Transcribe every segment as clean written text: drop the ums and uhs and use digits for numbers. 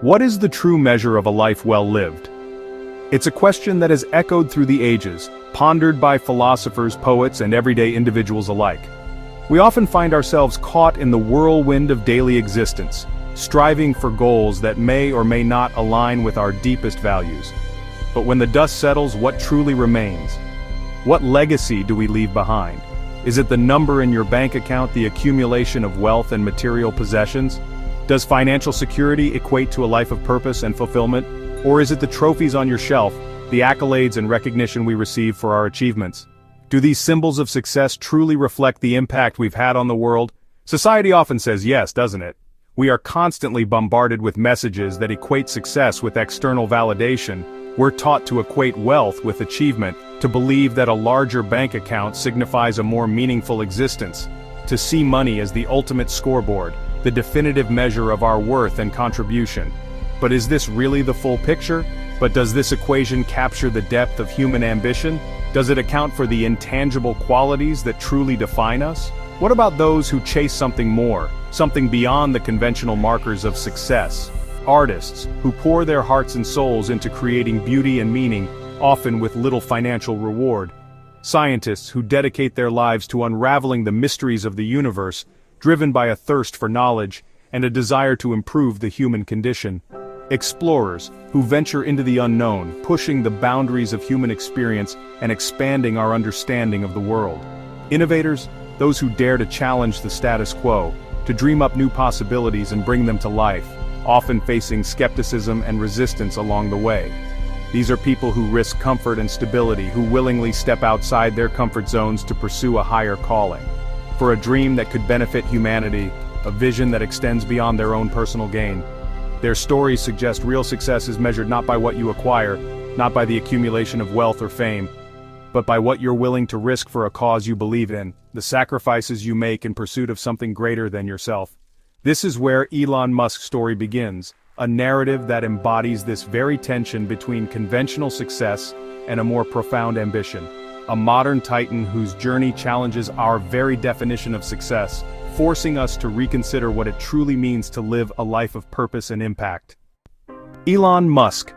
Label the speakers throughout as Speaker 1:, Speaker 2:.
Speaker 1: What is the true measure of a life well lived? It's a question that has echoed through the ages, pondered by philosophers, poets, and everyday individuals alike. We often find ourselves caught in the whirlwind of daily existence, striving for goals that may or may not align with our deepest values. But when the dust settles, what truly remains? What legacy do we leave behind? Is it the number in your bank account, the accumulation of wealth and material possessions? Does financial security equate to a life of purpose and fulfillment? Or is it the trophies on your shelf, the accolades and recognition we receive for our achievements? Do these symbols of success truly reflect the impact we've had on the world? Society often says yes, doesn't it? We are constantly bombarded with messages that equate success with external validation. We're taught to equate wealth with achievement, to believe that a larger bank account signifies a more meaningful existence, to see money as the ultimate scoreboard, the definitive measure of our worth and contribution. But is this really the full picture? But does this equation capture the depth of human ambition? Does it account for the intangible qualities that truly define us? What about those who chase something more, something beyond the conventional markers of success? Artists, who pour their hearts and souls into creating beauty and meaning, often with little financial reward. Scientists who dedicate their lives to unraveling the mysteries of the universe, driven by a thirst for knowledge and a desire to improve the human condition. Explorers who venture into the unknown, pushing the boundaries of human experience and expanding our understanding of the world. Innovators, those who dare to challenge the status quo, to dream up new possibilities and bring them to life, often facing skepticism and resistance along the way. These are people who risk comfort and stability, who willingly step outside their comfort zones to pursue a higher calling. For a dream that could benefit humanity, a vision that extends beyond their own personal gain. Their stories suggest real success is measured not by what you acquire, not by the accumulation of wealth or fame, but by what you're willing to risk for a cause you believe in, the sacrifices you make in pursuit of something greater than yourself. This is where Elon Musk's story begins, a narrative that embodies this very tension between conventional success and a more profound ambition. A modern titan whose journey challenges our very definition of success, forcing us to reconsider what it truly means to live a life of purpose and impact. Elon Musk.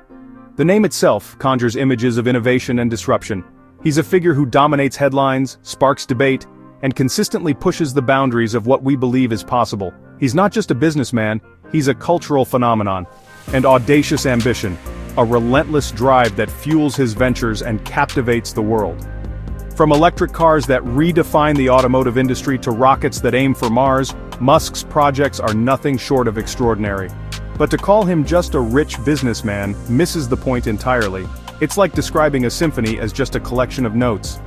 Speaker 1: The name itself conjures images of innovation and disruption. He's a figure who dominates headlines, sparks debate, and consistently pushes the boundaries of what we believe is possible. He's not just a businessman, he's a cultural phenomenon, an audacious ambition, a relentless drive that fuels his ventures and captivates the world. From electric cars that redefine the automotive industry to rockets that aim for Mars, Musk's projects are nothing short of extraordinary. But to call him just a rich businessman misses the point entirely. It's like describing a symphony as just a collection of notes.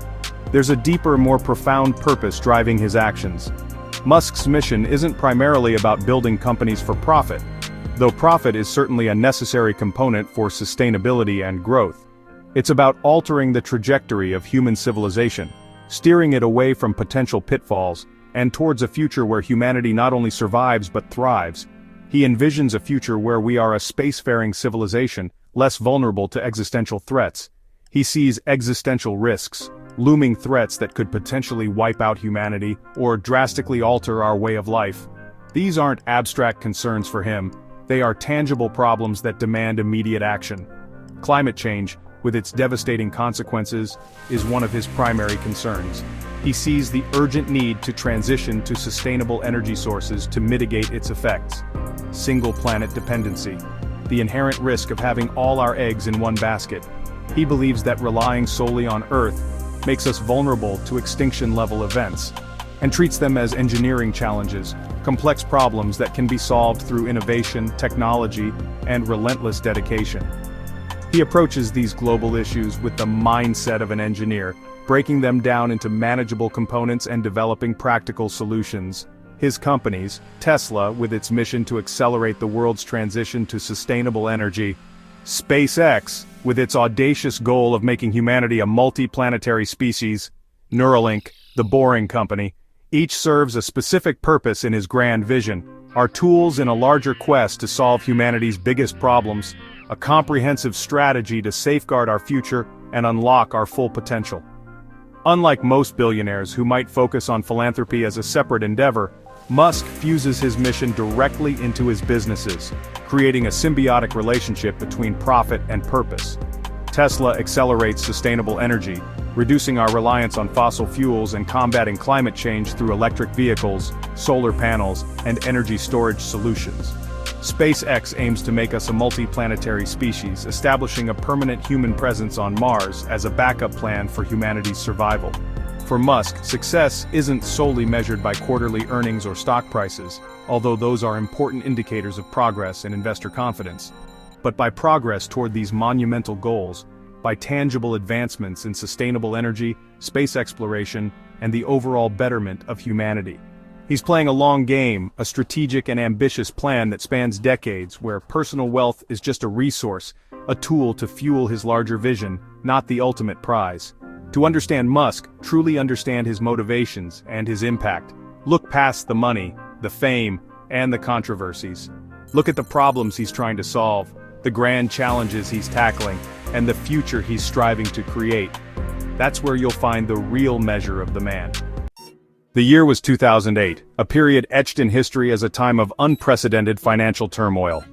Speaker 1: There's a deeper, more profound purpose driving his actions. Musk's mission isn't primarily about building companies for profit, though profit is certainly a necessary component for sustainability and growth. It's about altering the trajectory of human civilization, steering it away from potential pitfalls, and towards a future where humanity not only survives but thrives. He envisions a future where we are a spacefaring civilization, less vulnerable to existential threats. He sees existential risks, looming threats that could potentially wipe out humanity or drastically alter our way of life. These aren't abstract concerns for him, they are tangible problems that demand immediate action. Climate change, with its devastating consequences, is one of his primary concerns. He sees the urgent need to transition to sustainable energy sources to mitigate its effects. Single-planet dependency, the inherent risk of having all our eggs in one basket. He believes that relying solely on Earth makes us vulnerable to extinction-level events, and treats them as engineering challenges, complex problems that can be solved through innovation, technology, and relentless dedication. He approaches these global issues with the mindset of an engineer, breaking them down into manageable components and developing practical solutions. His companies, Tesla with its mission to accelerate the world's transition to sustainable energy, SpaceX with its audacious goal of making humanity a multi-planetary species, Neuralink, the Boring Company, each serves a specific purpose in his grand vision, are tools in a larger quest to solve humanity's biggest problems, a comprehensive strategy to safeguard our future and unlock our full potential. Unlike most billionaires who might focus on philanthropy as a separate endeavor, Musk fuses his mission directly into his businesses, creating a symbiotic relationship between profit and purpose. Tesla accelerates sustainable energy, reducing our reliance on fossil fuels and combating climate change through electric vehicles, solar panels, and energy storage solutions. SpaceX aims to make us a multi-planetary species, establishing a permanent human presence on Mars as a backup plan for humanity's survival. For Musk, success isn't solely measured by quarterly earnings or stock prices, although those are important indicators of progress and investor confidence. But by progress toward these monumental goals, by tangible advancements in sustainable energy, space exploration, and the overall betterment of humanity. He's playing a long game, a strategic and ambitious plan that spans decades, where personal wealth is just a resource, a tool to fuel his larger vision, not the ultimate prize. To understand Musk, truly understand his motivations and his impact. Look past the money, the fame, and the controversies. Look at the problems he's trying to solve, the grand challenges he's tackling, and the future he's striving to create. That's where you'll find the real measure of the man. The year was 2008, a period etched in history as a time of unprecedented financial turmoil.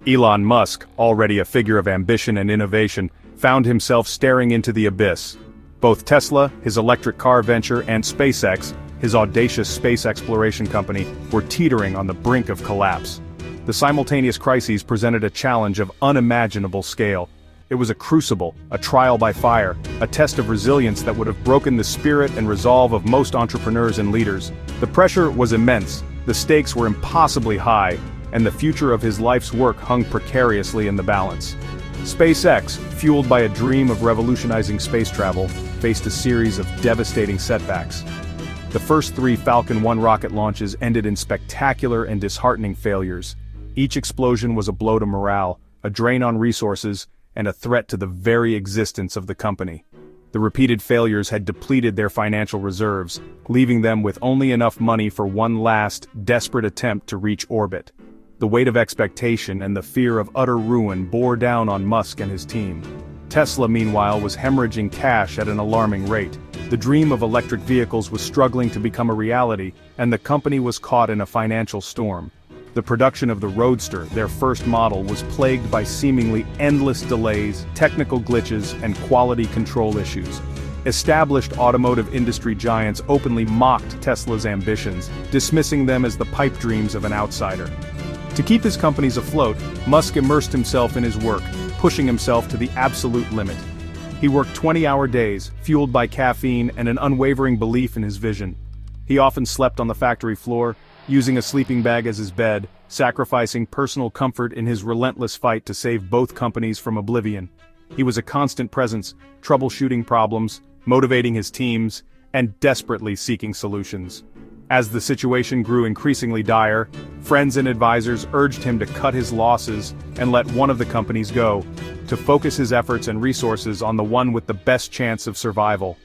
Speaker 1: Elon Musk, already a figure of ambition and innovation, found himself staring into the abyss. Both Tesla, his electric car venture, and SpaceX, his audacious space exploration company, were teetering on the brink of collapse. The simultaneous crises presented a challenge of unimaginable scale. It was a crucible, a trial by fire, a test of resilience that would have broken the spirit and resolve of most entrepreneurs and leaders. The pressure was immense, the stakes were impossibly high, and the future of his life's work hung precariously in the balance. SpaceX, fueled by a dream of revolutionizing space travel, faced a series of devastating setbacks. The first 3 Falcon 1 rocket launches ended in spectacular and disheartening failures. Each explosion was a blow to morale, a drain on resources, and a threat to the very existence of the company. The repeated failures had depleted their financial reserves, leaving them with only enough money for one last, desperate attempt to reach orbit. The weight of expectation and the fear of utter ruin bore down on Musk and his team. Tesla, meanwhile, was hemorrhaging cash at an alarming rate. The dream of electric vehicles was struggling to become a reality, and the company was caught in a financial storm. The production of the Roadster, their first model, was plagued by seemingly endless delays, technical glitches, and quality control issues. Established automotive industry giants openly mocked Tesla's ambitions, dismissing them as the pipe dreams of an outsider. To keep his companies afloat, Musk immersed himself in his work, pushing himself to the absolute limit. He worked 20-hour days, fueled by caffeine and an unwavering belief in his vision. He often slept on the factory floor, using a sleeping bag as his bed, sacrificing personal comfort in his relentless fight to save both companies from oblivion. He was a constant presence, troubleshooting problems, motivating his teams, and desperately seeking solutions. As the situation grew increasingly dire, friends and advisors urged him to cut his losses and let one of the companies go, to focus his efforts and resources on the one with the best chance of survival.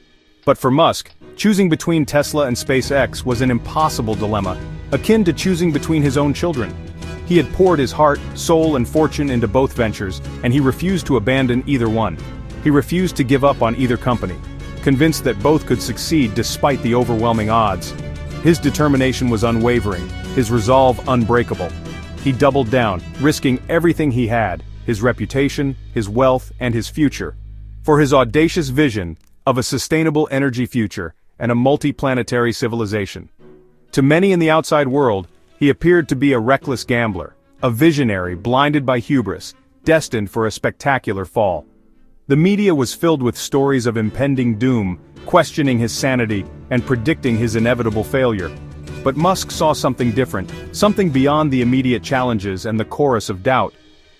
Speaker 1: But for Musk, choosing between Tesla and SpaceX was an impossible dilemma, akin to choosing between his own children. He had poured his heart, soul, and fortune into both ventures, and he refused to abandon either one. He refused to give up on either company, convinced that both could succeed despite the overwhelming odds. His determination was unwavering, his resolve unbreakable. He doubled down, risking everything he had, his reputation, his wealth, and his future, for his audacious vision of a sustainable energy future and a multi-planetary civilization. To many in the outside world, he appeared to be a reckless gambler, a visionary blinded by hubris, destined for a spectacular fall. The media was filled with stories of impending doom, questioning his sanity, and predicting his inevitable failure. But Musk saw something different, something beyond the immediate challenges and the chorus of doubt.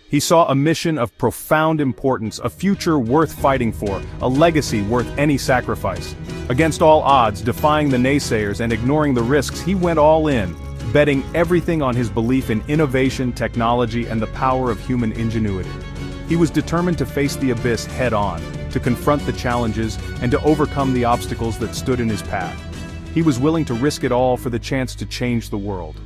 Speaker 1: He saw a mission of profound importance, a future worth fighting for, a legacy worth any sacrifice. Against all odds, defying the naysayers and ignoring the risks, he went all in, betting everything on his belief in innovation, technology, and the power of human ingenuity. He was determined to face the abyss head-on, to confront the challenges, and to overcome the obstacles that stood in his path. He was willing to risk it all for the chance to change the world.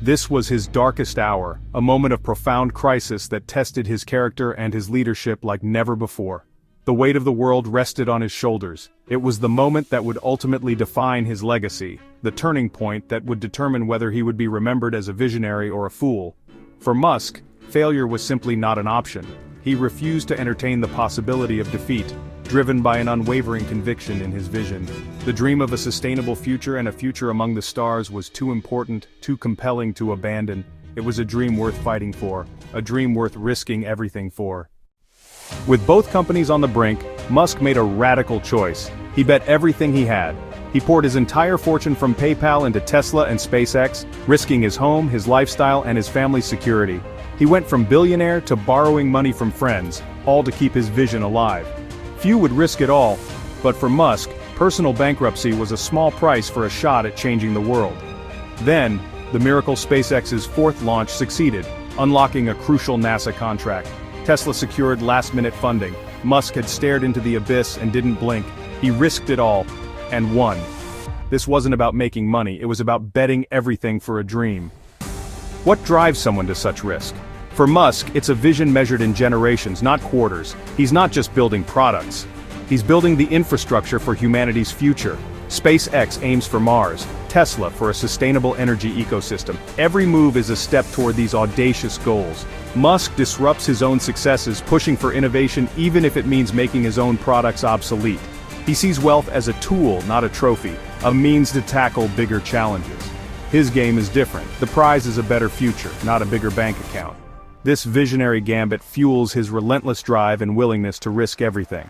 Speaker 1: This was his darkest hour, a moment of profound crisis that tested his character and his leadership like never before. The weight of the world rested on his shoulders. It was the moment that would ultimately define his legacy, the turning point that would determine whether he would be remembered as a visionary or a fool. For Musk, failure was simply not an option. He refused to entertain the possibility of defeat, driven by an unwavering conviction in his vision. The dream of a sustainable future and a future among the stars was too important, too compelling to abandon. It was a dream worth fighting for, a dream worth risking everything for. With both companies on the brink, Musk made a radical choice. He bet everything he had. He poured his entire fortune from PayPal into Tesla and SpaceX, risking his home, his lifestyle, and his family's security. He went from billionaire to borrowing money from friends, all to keep his vision alive. Few would risk it all, but for Musk, personal bankruptcy was a small price for a shot at changing the world. Then, the miracle SpaceX's fourth launch succeeded, unlocking a crucial NASA contract. Tesla secured last-minute funding. Musk had stared into the abyss and didn't blink. He risked it all, and won. This wasn't about making money, it was about betting everything for a dream. What drives someone to such risk? For Musk, it's a vision measured in generations, not quarters. He's not just building products. He's building the infrastructure for humanity's future. SpaceX aims for Mars, Tesla for a sustainable energy ecosystem. Every move is a step toward these audacious goals. Musk disrupts his own successes, pushing for innovation even if it means making his own products obsolete. He sees wealth as a tool, not a trophy, a means to tackle bigger challenges. His game is different. The prize is a better future, not a bigger bank account. This visionary gambit fuels his relentless drive and willingness to risk everything.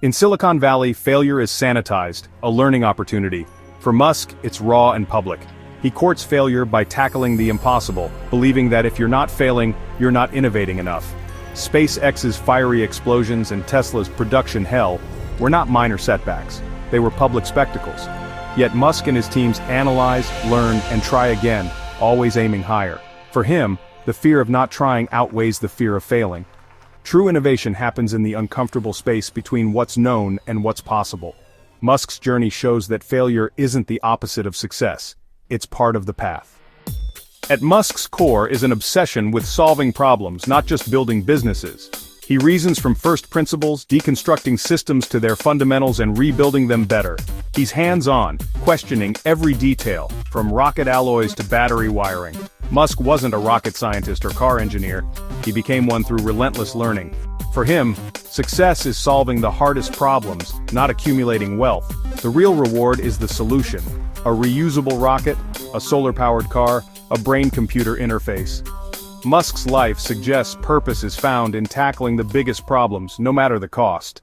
Speaker 1: In Silicon Valley, failure is sanitized, a learning opportunity. For Musk, it's raw and public. He courts failure by tackling the impossible, believing that if you're not failing, you're not innovating enough. SpaceX's fiery explosions and Tesla's production hell were not minor setbacks. They were public spectacles. Yet Musk and his teams analyze, learn, and try again, always aiming higher. For him, the fear of not trying outweighs the fear of failing. True innovation happens in the uncomfortable space between what's known and what's possible. Musk's journey shows that failure isn't the opposite of success. It's part of the path. At Musk's core is an obsession with solving problems, not just building businesses. He reasons from first principles, deconstructing systems to their fundamentals and rebuilding them better. He's hands-on, questioning every detail, from rocket alloys to battery wiring. Musk wasn't a rocket scientist or car engineer. He became one through relentless learning. For him, success is solving the hardest problems, not accumulating wealth. The real reward is the solution. A reusable rocket, a solar-powered car, a brain-computer interface. Musk's life suggests purpose is found in tackling the biggest problems, no matter the cost.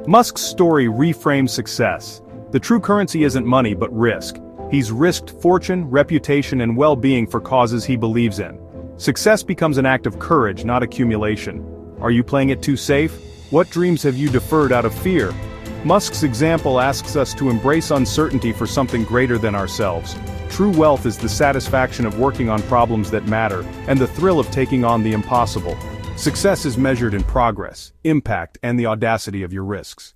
Speaker 1: Musk's story reframes success. The true currency isn't money but risk. He's risked fortune, reputation, and well-being for causes he believes in. Success becomes an act of courage, not accumulation. Are you playing it too safe? What dreams have you deferred out of fear? Musk's example asks us to embrace uncertainty for something greater than ourselves. True wealth is the satisfaction of working on problems that matter, and the thrill of taking on the impossible. Success is measured in progress, impact, and the audacity of your risks.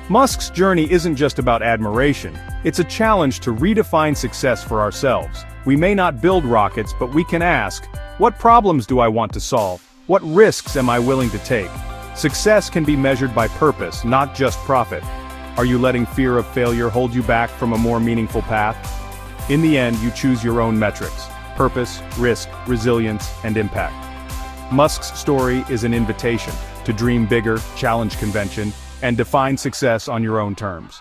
Speaker 1: Musk's journey isn't just about admiration, it's a challenge to redefine success for ourselves. We may not build rockets, but we can ask, what problems do I want to solve? What risks am I willing to take? Success can be measured by purpose, not just profit. Are you letting fear of failure hold you back from a more meaningful path? In the end, you choose your own metrics: purpose, risk, resilience, and impact. Musk's story is an invitation to dream bigger, challenge convention, and define success on your own terms.